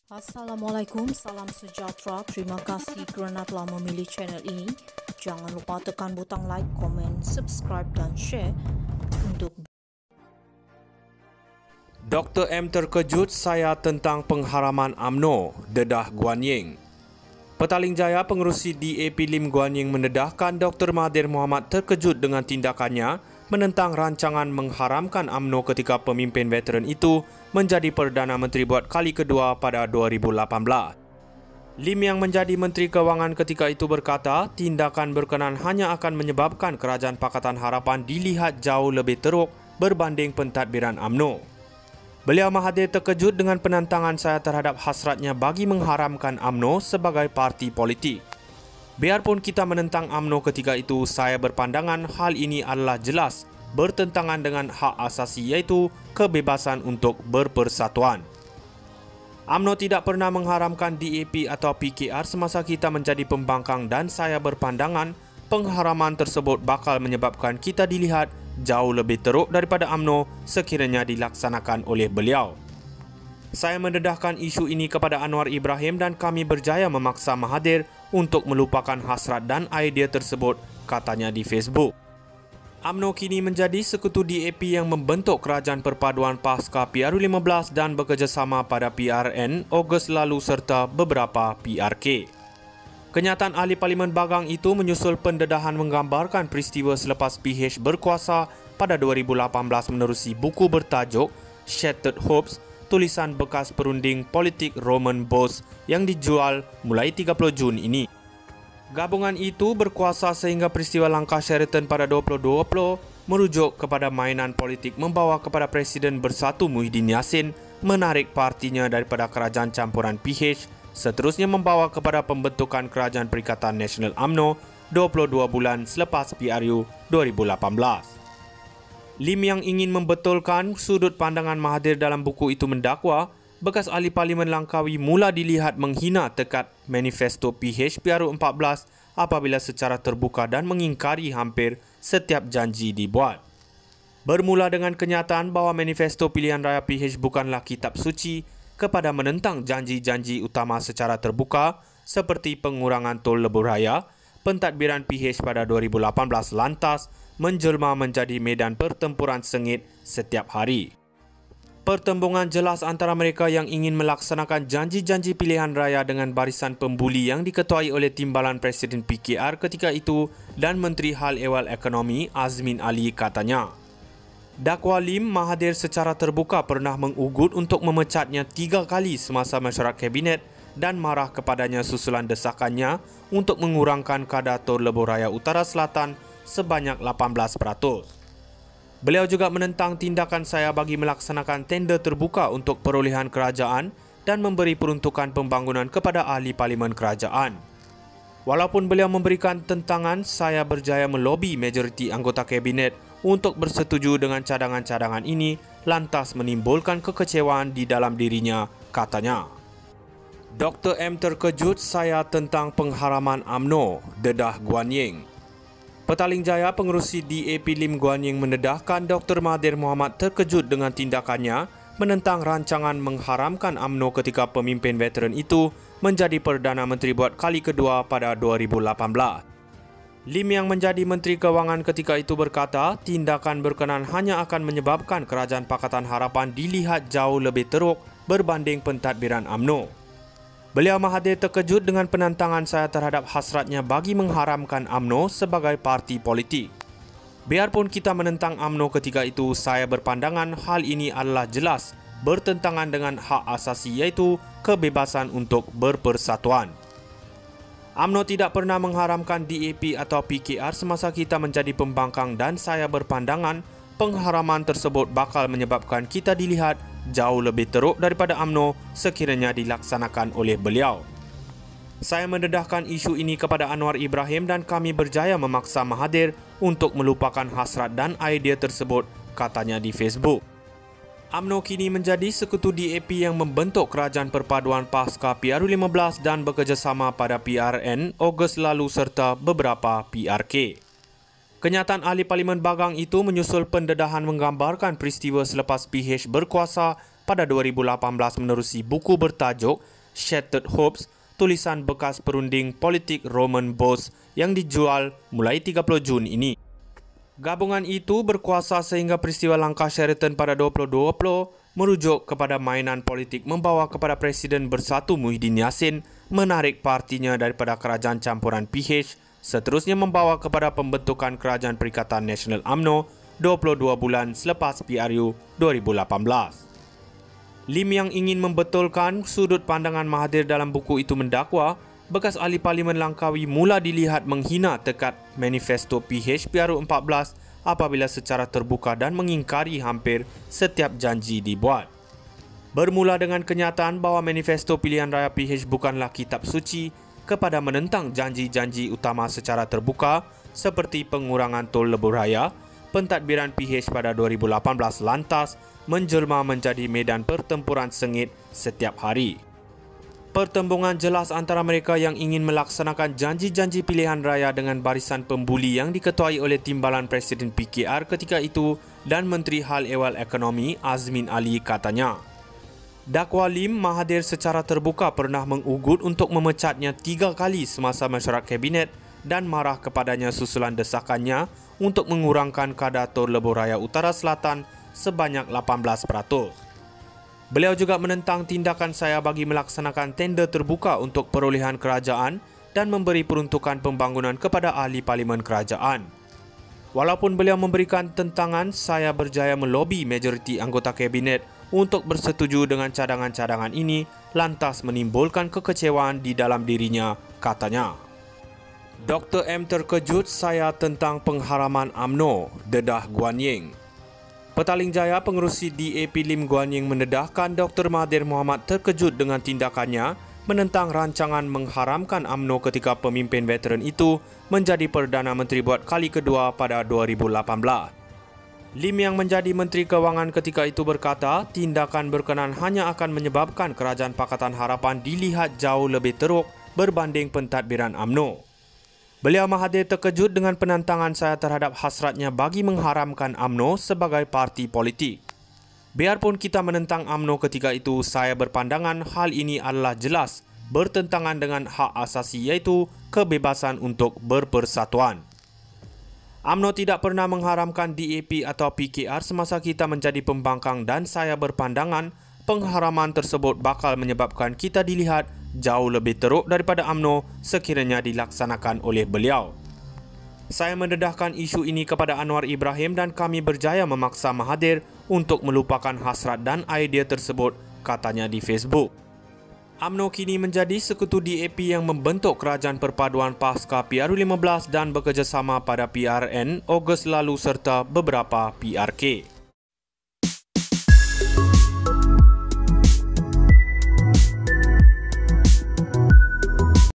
Assalamualaikum, salam sejahtera. Terima kasih kerana telah memilih channel ini. Jangan lupa tekan butang like, komen, subscribe dan share untuk Dr. M terkejut saya tentang pengharaman UMNO, dedah Guan Ying. Petaling Jaya pengerusi DAP Lim Guan Ying mendedahkan Dr. Mahathir Mohamad terkejut dengan tindakannya menentang rancangan mengharamkan UMNO ketika pemimpin veteran itu menjadi Perdana Menteri buat kali kedua pada 2018. Lim yang menjadi Menteri Kewangan ketika itu berkata, tindakan berkenaan hanya akan menyebabkan Kerajaan Pakatan Harapan dilihat jauh lebih teruk berbanding pentadbiran UMNO. Beliau Mahathir terkejut dengan penentangan saya terhadap hasratnya bagi mengharamkan UMNO sebagai parti politik. Biarpun kita menentang UMNO ketika itu, saya berpandangan hal ini adalah jelas bertentangan dengan hak asasi iaitu kebebasan untuk berpersatuan. UMNO tidak pernah mengharamkan DAP atau PKR semasa kita menjadi pembangkang dan saya berpandangan pengharaman tersebut bakal menyebabkan kita dilihat jauh lebih teruk daripada UMNO sekiranya dilaksanakan oleh beliau. Saya mendedahkan isu ini kepada Anwar Ibrahim dan kami berjaya memaksa Mahathir untuk melupakan hasrat dan idea tersebut, katanya di Facebook. UMNO kini menjadi sekutu DAP yang membentuk Kerajaan Perpaduan pasca PRU15 dan bekerjasama pada PRN Ogos lalu serta beberapa PRK. Kenyataan ahli Parlimen Bagang itu menyusul pendedahan menggambarkan peristiwa selepas PH berkuasa pada 2018 menerusi buku bertajuk Shattered Hopes, tulisan bekas perunding politik Roman Bose yang dijual mulai 30 Jun ini. Gabungan itu berkuasa sehingga peristiwa langkah Sheraton pada 2020 merujuk kepada mainan politik membawa kepada Presiden Bersatu Muhyiddin Yassin menarik partinya daripada kerajaan campuran PH, seterusnya membawa kepada pembentukan Kerajaan Perikatan Nasional UMNO 22 bulan selepas PRU 2018. Lim yang ingin membetulkan sudut pandangan Mahathir dalam buku itu mendakwa, bekas ahli Parlimen Langkawi mula dilihat menghina tekad manifesto PH PRU 14 apabila secara terbuka dan mengingkari hampir setiap janji dibuat. Bermula dengan kenyataan bahawa manifesto pilihan raya PH bukanlah kitab suci, kepada menentang janji-janji utama secara terbuka seperti pengurangan tol lebuh raya, pentadbiran PH pada 2018 lantas menjelma menjadi medan pertempuran sengit setiap hari. Pertembungan jelas antara mereka yang ingin melaksanakan janji-janji pilihan raya dengan barisan pembuli yang diketuai oleh Timbalan Presiden PKR ketika itu dan Menteri Hal Ehwal Ekonomi Azmin Ali, katanya. Dakwa Lim, Mahathir secara terbuka pernah mengugut untuk memecatnya 3 kali semasa mesyuarat kabinet dan marah kepadanya susulan desakannya untuk mengurangkan kadar tol lebuh raya Utara Selatan sebanyak 18%. Beliau juga menentang tindakan saya bagi melaksanakan tender terbuka untuk perolehan kerajaan dan memberi peruntukan pembangunan kepada ahli Parlimen Kerajaan. Walaupun beliau memberikan tentangan, saya berjaya melobi majoriti anggota kabinet untuk bersetuju dengan cadangan-cadangan ini lantas menimbulkan kekecewaan di dalam dirinya, katanya. Dr. M terkejut saya tentang pengharaman UMNO, dedah Guan Ying. Petaling Jaya pengerusi DAP Lim Guan Ying mendedahkan Dr. Mahathir Mohamad terkejut dengan tindakannya menentang rancangan mengharamkan UMNO ketika pemimpin veteran itu menjadi Perdana Menteri buat kali kedua pada 2018. Lim yang menjadi Menteri Kewangan ketika itu berkata, tindakan berkenaan hanya akan menyebabkan Kerajaan Pakatan Harapan dilihat jauh lebih teruk berbanding pentadbiran UMNO. Beliau Mahathir terkejut dengan penentangan saya terhadap hasratnya bagi mengharamkan UMNO sebagai parti politik. Biarpun kita menentang UMNO ketika itu, saya berpandangan hal ini adalah jelas bertentangan dengan hak asasi iaitu kebebasan untuk berpersatuan. UMNO tidak pernah mengharamkan DAP atau PKR semasa kita menjadi pembangkang dan saya berpandangan pengharaman tersebut bakal menyebabkan kita dilihat jauh lebih teruk daripada UMNO sekiranya dilaksanakan oleh beliau. Saya mendedahkan isu ini kepada Anwar Ibrahim dan kami berjaya memaksa Mahathir untuk melupakan hasrat dan idea tersebut, katanya di Facebook. UMNO kini menjadi sekutu DAP yang membentuk Kerajaan Perpaduan pasca PRU15 dan bekerjasama pada PRN Ogos lalu serta beberapa PRK. Kenyataan ahli Parlimen Bagang itu menyusul pendedahan menggambarkan peristiwa selepas PH berkuasa pada 2018 menerusi buku bertajuk Shattered Hopes, tulisan bekas perunding politik Roman Bose yang dijual mulai 30 Jun ini. Gabungan itu berkuasa sehingga peristiwa langkah Sheraton pada 2020 merujuk kepada mainan politik membawa kepada Presiden Bersatu Muhyiddin Yassin menarik partinya daripada kerajaan campuran PH, seterusnya membawa kepada pembentukan Kerajaan Perikatan Nasional UMNO 22 bulan selepas PRU 2018. Lim yang ingin membetulkan sudut pandangan Mahathir dalam buku itu mendakwa bekas ahli Parlimen Langkawi mula dilihat menghina tekad manifesto PH PRU 14 apabila secara terbuka dan mengingkari hampir setiap janji dibuat. Bermula dengan kenyataan bahawa manifesto pilihan raya PH bukanlah kitab suci kepada menentang janji-janji utama secara terbuka seperti pengurangan tol lebuh raya, pentadbiran PH pada 2018 lantas menjelma menjadi medan pertempuran sengit setiap hari. Pertembungan jelas antara mereka yang ingin melaksanakan janji-janji pilihan raya dengan barisan pembuli yang diketuai oleh Timbalan Presiden PKR ketika itu dan Menteri Hal Ehwal Ekonomi Azmin Ali katanya. Dakwa Lim, Mahathir secara terbuka pernah mengugut untuk memecatnya 3 kali semasa mesyuarat kabinet dan marah kepadanya susulan desakannya untuk mengurangkan kadar tol lebuh raya Utara Selatan sebanyak 18%. Beliau juga menentang tindakan saya bagi melaksanakan tender terbuka untuk perolehan kerajaan dan memberi peruntukan pembangunan kepada ahli Parlimen Kerajaan. Walaupun beliau memberikan tentangan, saya berjaya melobi majoriti anggota kabinet untuk bersetuju dengan cadangan-cadangan ini lantas menimbulkan kekecewaan di dalam dirinya, katanya. Dr. M terkejut saya tentang pengharaman UMNO, dedah Guan Ying. Petaling Jaya pengerusi DAP Lim Guan Ying mendedahkan Dr. Mahathir Mohamad terkejut dengan tindakannya menentang rancangan mengharamkan UMNO ketika pemimpin veteran itu menjadi Perdana Menteri buat kali kedua pada 2018. Lim yang menjadi Menteri Kewangan ketika itu berkata, tindakan berkenan hanya akan menyebabkan Kerajaan Pakatan Harapan dilihat jauh lebih teruk berbanding pentadbiran UMNO. Beliau Mahathir terkejut dengan penentangan saya terhadap hasratnya bagi mengharamkan UMNO sebagai parti politik. Biarpun kita menentang UMNO ketika itu, saya berpandangan hal ini adalah jelas bertentangan dengan hak asasi iaitu kebebasan untuk berpersatuan. UMNO tidak pernah mengharamkan DAP atau PKR semasa kita menjadi pembangkang dan saya berpandangan pengharaman tersebut bakal menyebabkan kita dilihat jauh lebih teruk daripada UMNO sekiranya dilaksanakan oleh beliau. Saya mendedahkan isu ini kepada Anwar Ibrahim dan kami berjaya memaksa Mahathir untuk melupakan hasrat dan idea tersebut, katanya di Facebook. UMNO kini menjadi sekutu DAP yang membentuk Kerajaan Perpaduan pasca PRU 15 dan bekerjasama pada PRN Ogos lalu serta beberapa PRK.